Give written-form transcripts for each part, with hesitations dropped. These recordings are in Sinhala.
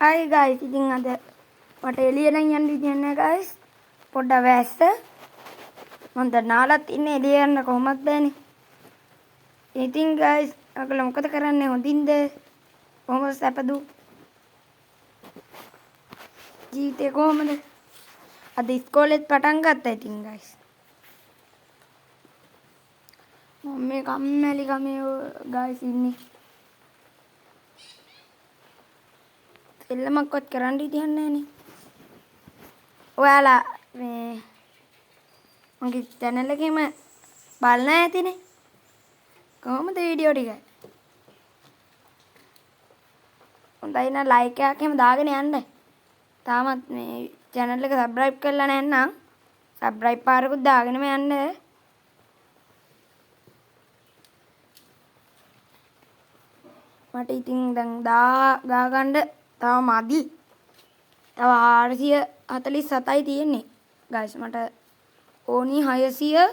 Hi guys, ඉතින් අද මට එළියට යන්න විදියක් නැහැ guys. පොඩ්ඩක් වැස්ස. මම දැන් නාලත් ඉන්නේ එළිය යන්න කොහොමද බෑනේ. ඉතින් guys, ඔයගොල්ලෝ මොකද කරන්නේ හොඳින්ද? කොහොමද සැපදු? ජීවිතේ කොහොමද? අද ඉස්කෝලේත් පටන් ගත්තා ඉතින් guys. මම මේ කම්මැලි කමේ guys ඉන්නේ. එල්ලමක්වත් කරන්න විදියක් නැහැනේ. ඔයාලා මේ මගේ channel එකේම බලන්න ඇතිනේ. කොහොමද වීඩියෝ ටික? හොඳයි නම් like එකක් එහෙම දාගෙන යන්න. තාමත් මේ channel එක subscribe කරලා නැත්නම් subscribe පාරකුත් දාගෙනම යන්න. මට ඉතින් දැන් ගා ගන්න තව මදි. තව 447යි තියෙන්නේ. guys මට ඕනි 600.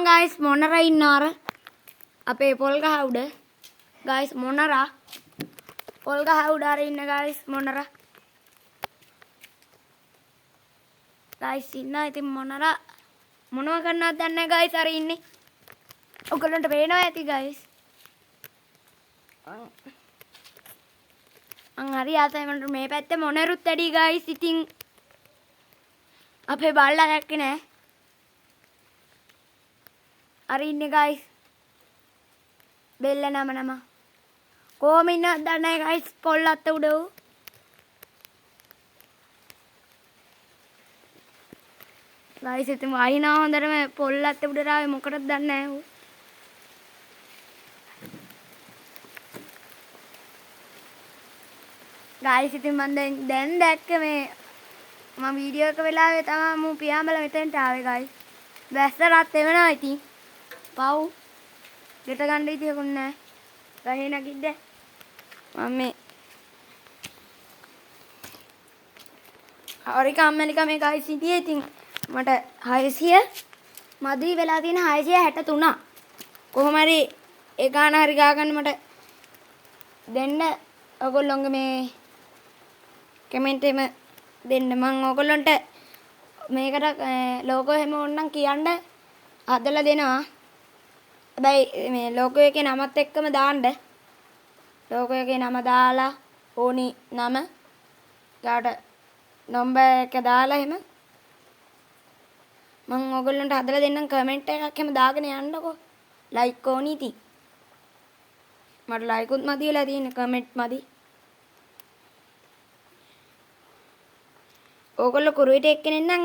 guys මොනරා ඉන්නාර අපේ පොල් ගහ උඩ. guys මොනරා පොල් ගහ උඩ අර ඉන්න guys මොනරා. guys ඉන්නා ඉතින් මොනරා මොනව කරනවද දන්නේ නැහැ guys අර ඉන්නේ. ඔයගොල්ලන්ට පේනවා ඇති guys. හරි ආසයි මට මේ පැත්තේ මොනරුත් ඇඩි guys. ඉතින් අපේ බල්ලා දැක්කේ නෑ. අර ඉන්නේ guys. බෙල්ල නම කොහොම ඉන්නවද දන්නේ නැහැ guys. පොල්ලත් උඩ උ. guys ඉතින් වහිනා හොඳටම පොල්ලත් උඩට ආවේ මොකටද දන්නේ නැහැ ඌ. guys ඉතින් මම දැන් දැක්ක මේ මම වීඩියෝ එක වෙලාවේ තමයි මම පියාඹලා මෙතෙන්ට ආවේ guys. වැස්ස රත් වෙනවා ඉතින්. පව්. ගෙට ගන්න විදියකුත් නැහැ. ගහේ නැගිද්ද? මම මේ හරි කම්මැලිකම guys ඉතියේ ඉතින් මට 600 මදි වෙලා තියෙන 663. කොහොම හරි ඒ ගාන හරි ගා ගන්න මට දෙන්න ඔයගොල්ලෝගේ මේ කමෙන්ට් එකෙම දෙන්න. මම ඔයගොල්ලන්ට මේකට ලෝගෝ එහෙම ඕනනම් කියන්න හදලා දෙනවා. හැබැයි මේ ලෝගෝ එකේ නමත් එක්කම දාන්න. ලෝගෝ එකේ නම දාලා ඕනි නම ඊට නම්බර් එක දාලා එහෙම මම ඔයගොල්ලන්ට හදලා දෙන්නම්. කමෙන්ට් එකක් එහෙම දාගෙන යන්නකෝ. ලයික් ඕනි ඉතින්. මට ලයික් උත් මදි වෙලා තියෙන්නේ කමෙන්ට් මදි. ඕගොල්ලෝ කුරුවිට එක්කෙනෙක් නම්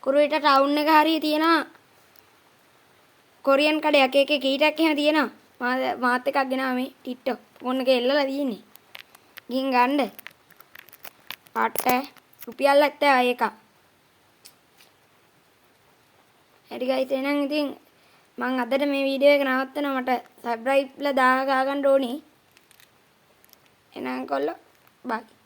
කුරුවිට ටවුන් එක හරිය තියෙනවා. කොරියන් කඩයක් එක කීටක් එහෙම තියෙනවා. මාත් එකක් ගෙනාවා මේ ටික්ටොක් ෆෝන් එකේ එල්ලලා තියෙන්නේ. ගිහින් ගන්න. පාට රුපියල් 70 එක. හරි guys එහෙනම් ඉතින් මම අදට මේ වීඩියෝ එක නවත්තනවා. මට subscribe ලා ගා ගන්න ඕනේ. එහෙනම් කොල්ලෝ bye.